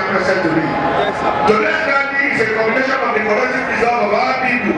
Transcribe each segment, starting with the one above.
100% to me. Today's rally is a combination of the collective resolve of our people.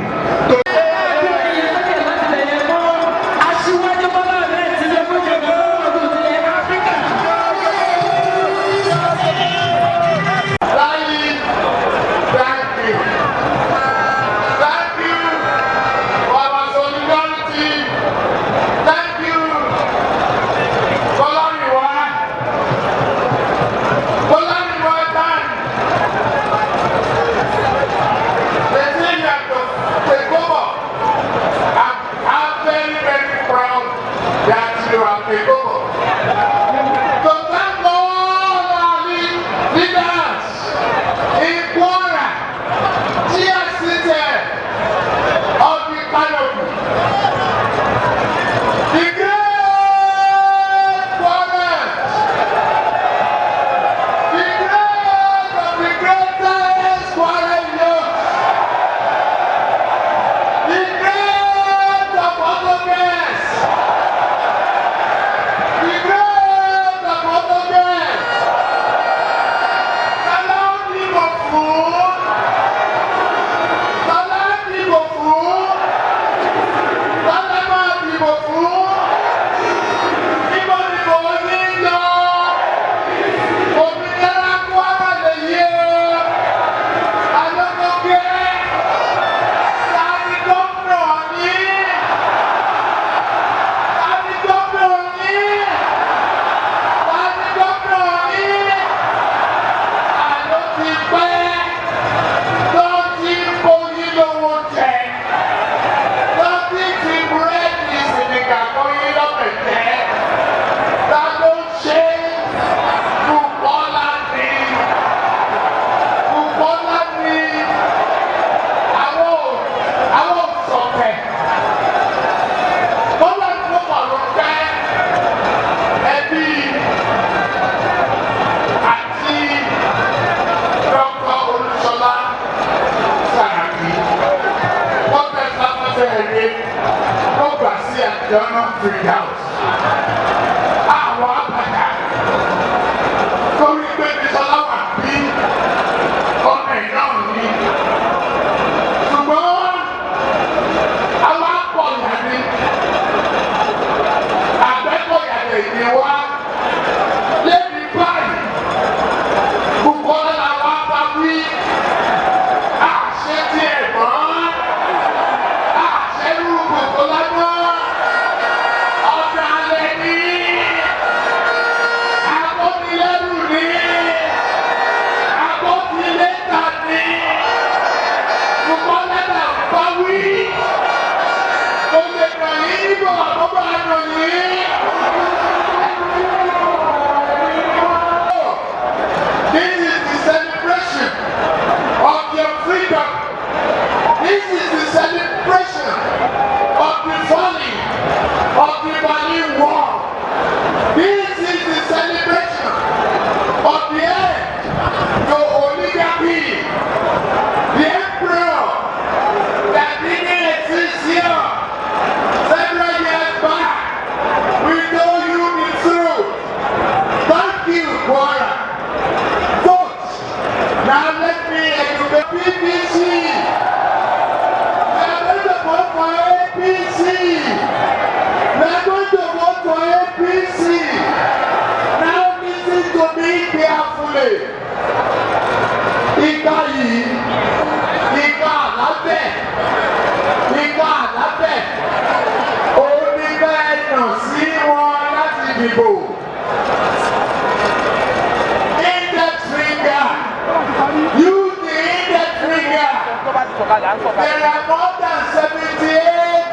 There are more than 78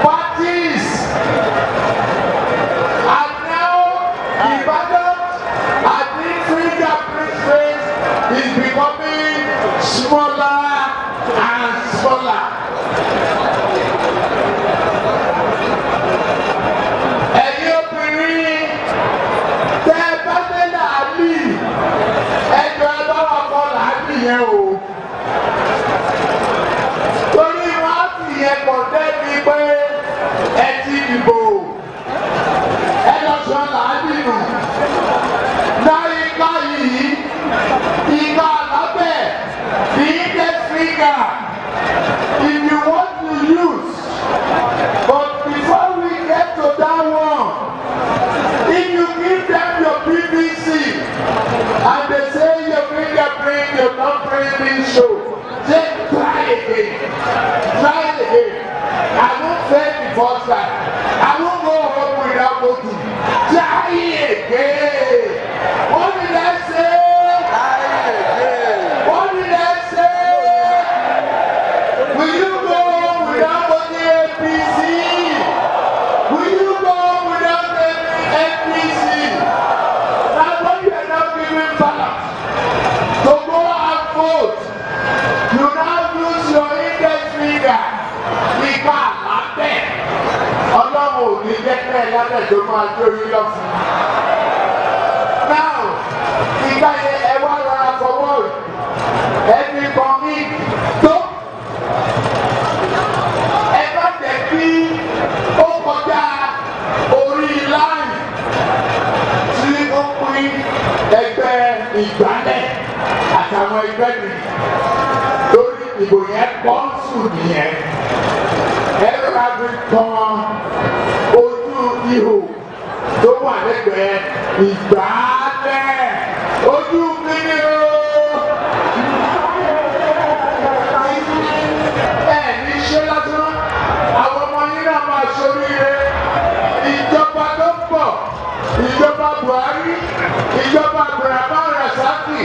parties, and now the ballot at the fingerprint phase is becoming smaller and smaller. Ẹ̀yin obìnrin tẹ́ ẹ bá dé làálì ẹjọ́ ẹ bá wà kọ́ làálì yẹn o. fígà nípa lábẹ́ ọlọ́run ò ní jẹ́kẹ́ lábẹ́ tó máa jó yín lọ fún un. Now ìgbà yẹn ẹ wá rọra fọwọ́ ẹni kan ní tó ẹ bá tẹ̀ kí ó kọjá orí láì tí ó pín ẹgbẹ́ ìgbálẹ̀ àtàwọn ẹgbẹ́ mi lórí ìbò yẹn pọ́ńsù nìyẹn ẹ̀rọ àti kan ojú ihò tó wà lẹ́gbẹ̀ẹ́ ìgbálẹ̀ ojú kíni o. ẹ ní ṣe lásán àwọn ọmọ yín náà máa ṣoríire ìjọba tó ń bọ̀ ìjọba Buhari ìjọba Abdulrahman Rasaki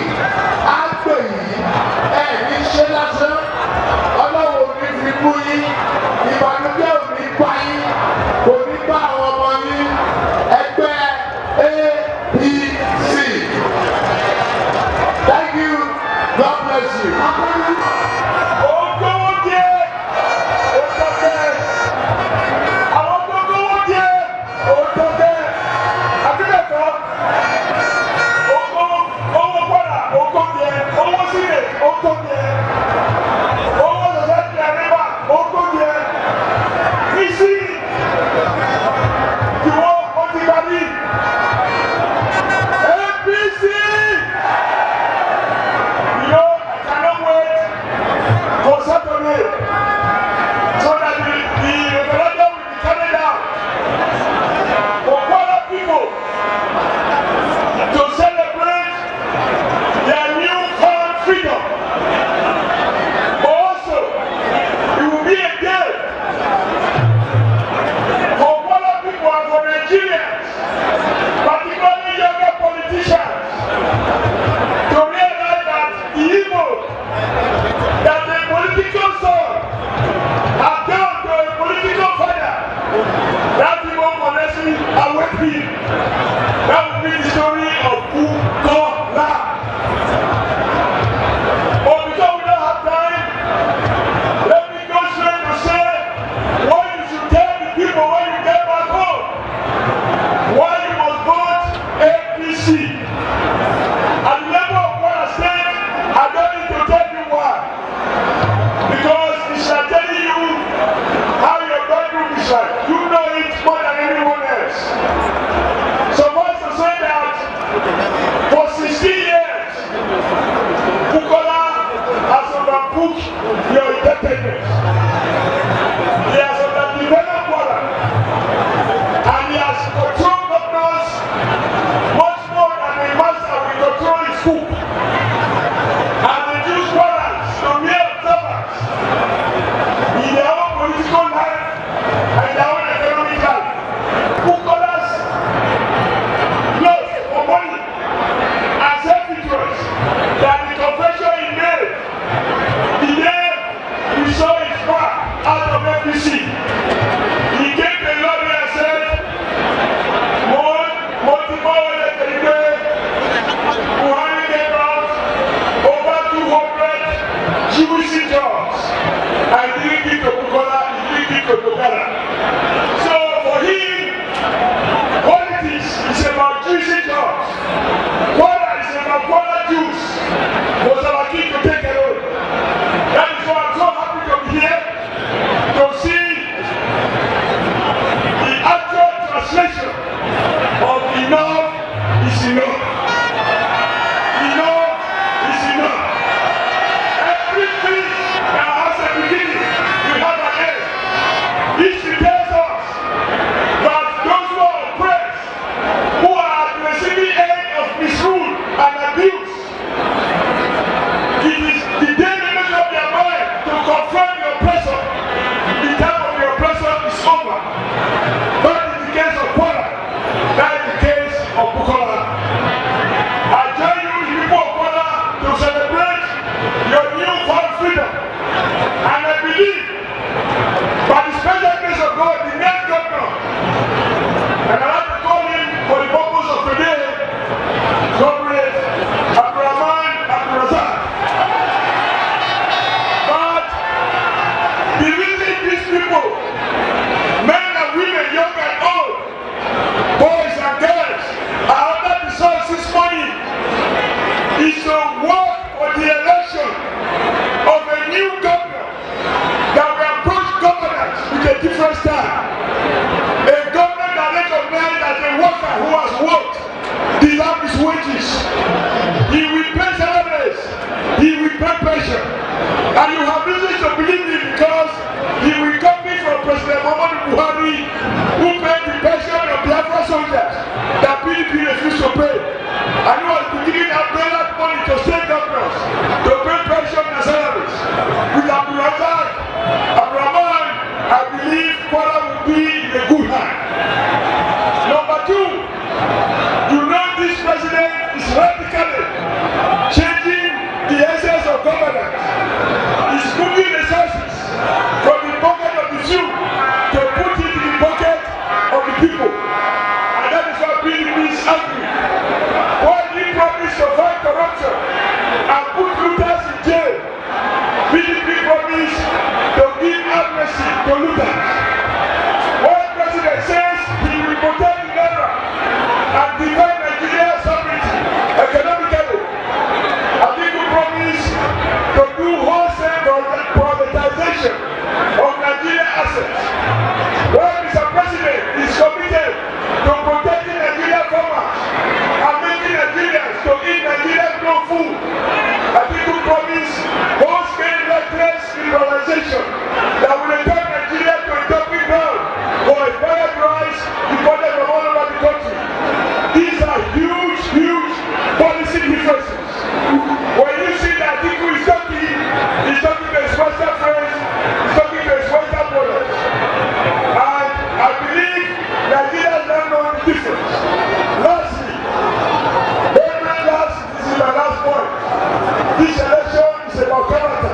á pè yín ẹ ní ṣe lásán ọlọ́wọ́ ò ní fi bú yín ìbànújẹ́ ò ní bá yín kò ní bá àwọn ọmọ yín ẹgbẹ́ APC. be in a good hand. Number two, you know this president is radically changing the essence of governance. He's moving resources from the pocket of the few to put it in the pocket of the people. And that is why PDP is angry. When he promised to fight corruption and put looters in jail, PDP promised to give amnesty to looters. When the president says he will protect the naira and defend Nigeria's sovereignty economically, I think we promise to do wholesale privatization of Nigerian assets. When Mr. President is committed to protecting Nigerian farmers and making Nigerians to eat Nigerian grown food, I think we promise wholesale reckless liberalization that will return Nigeria to a dumping ground for expired rice imported from all over the country. These are huge, huge policy differences. When you see that Atiku is talking to his Western friends, he's talking to his Western brothers. And I believe Nigerians don't know the difference. Lastly, this is my last point. This election is about character.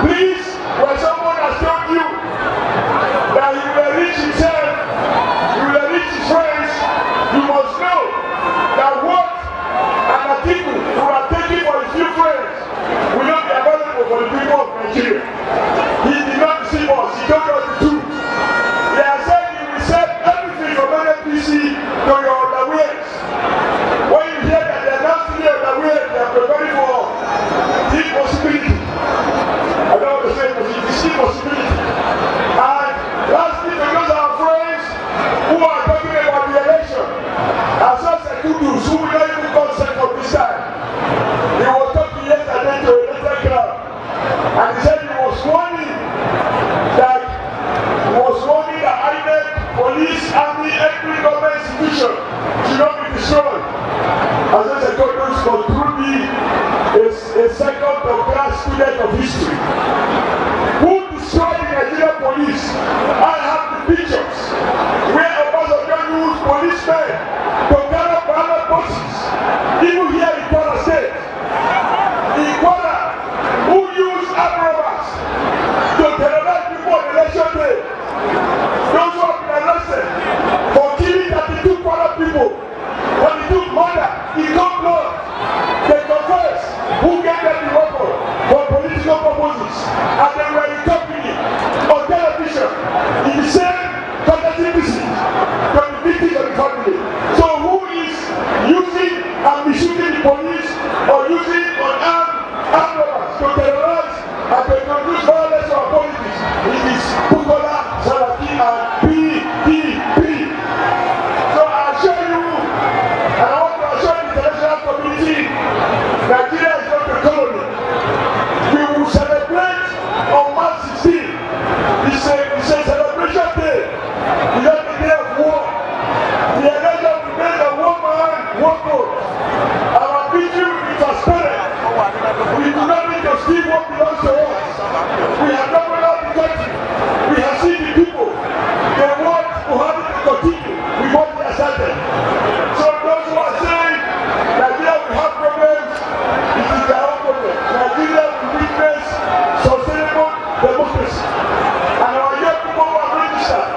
Please, when someone has told you that he will reach himself, he will reach his friends, you must know that what an Atiku who are taking for his few friends will not be available for the people of Nigeria. He did not deceive us, he told us the truth. He has said he will sell everything from APC to your underwears. When you hear that they are not still underwears, they are preparing for the possibility. I don't want to say it's impossibility. And lastly, because our friends who are talking about the election, as such a Kudus who will not even come second this time, he was talking yesterday to a letter crowd, and he said he was warning that INEC, police, army, every government institution should not be destroyed. As such a Kudus could truly be a second-class student of history. Who destroyed the Nigerian police? I have the pictures where Obasanjo used policemen to carry up ballot boxes. Even here in Kwara State. In Kwara, who used armed robbers to terrorize people on election day. Those who have been arrested for killing 32 Kwara people. When they took murder, in cold blood, they confess who gave them the weapon for political purposes, and they were in company on television in the same courtesy from the victims of the family. So who is using and misusing the police or using unarmed robbers to terrorize and to introduce violence to our politics? It is Bukola, Saraki, and PDP. So I assure you, and I want to assure the international community, Nigeria is not a colony. We will celebrate on March 16. It's a celebration day. It's not a day of war. The election will be based on one man, one vote. Our victory will be transparent. We do not need to steal what belongs to us. We have not run out the country. We have seen the people. They want to have it to continue with what they are started. So those who are saying Nigeria will have problems, it is their own problem. Nigeria will witness sustainable democracy. And our young people who are registered,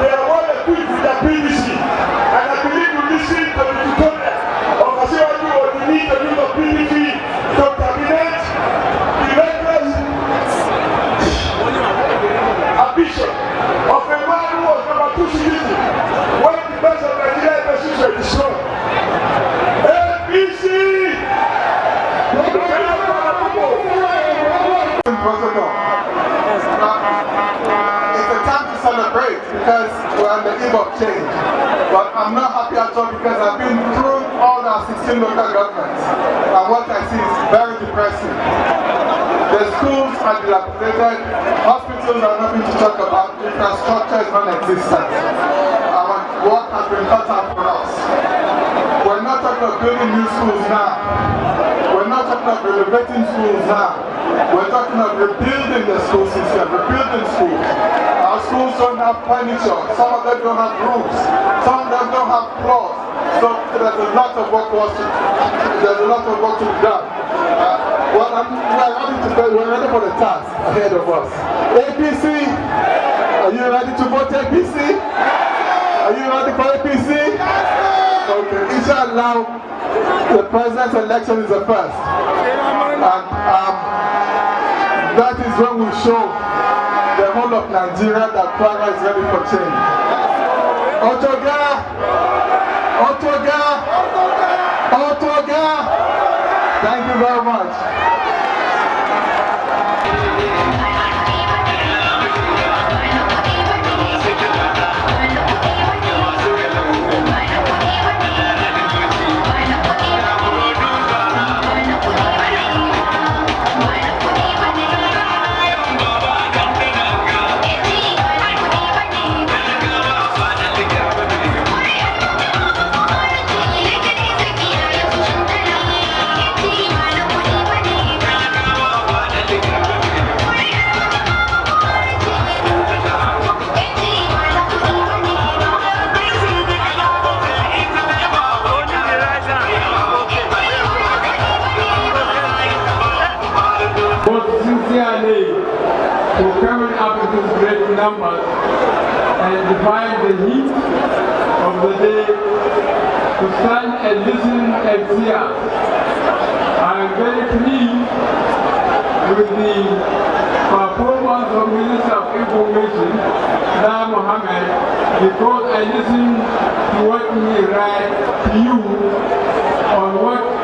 they are well equipped with their PVC. And I believe you listen to the tutorial of Asiwaju or the need to use of PVC to terminate the reckless ambition of a man who was number 2 citizen when the best of Nigeria embassies were destroyed. APC! Protocol. It's a time to celebrate because we're on the eve of change. But I'm not happy at all because I've been through all our 16 local governments, and what I see is very depressing. The schools are dilapidated, hospitals are nothing to talk about, infrastructure is non-existent. Our work has been cut out for us. We're not talking about building new schools now. We're not talking about renovating schools now. We're talking about rebuilding the school system, rebuilding schools. Our schools don't have have furniture, some of them don't have rooms, some of them don't have clothes. So there's a lot of work to be done. We're ready for the task ahead of us. APC, are you ready to vote APC? Are you ready for APC? Okay, inshallah, the president's election is the first. And that is when we show the whole of Nigeria that Praga is ready for change. Otoga! Otoga! Otoga! Thank you very much. For coming up with these great numbers and defying the heat of the day to stand and listen and see us. I am very pleased with the performance of Minister of Information, Dar Mohammed, because I listened to what he wrote to you on what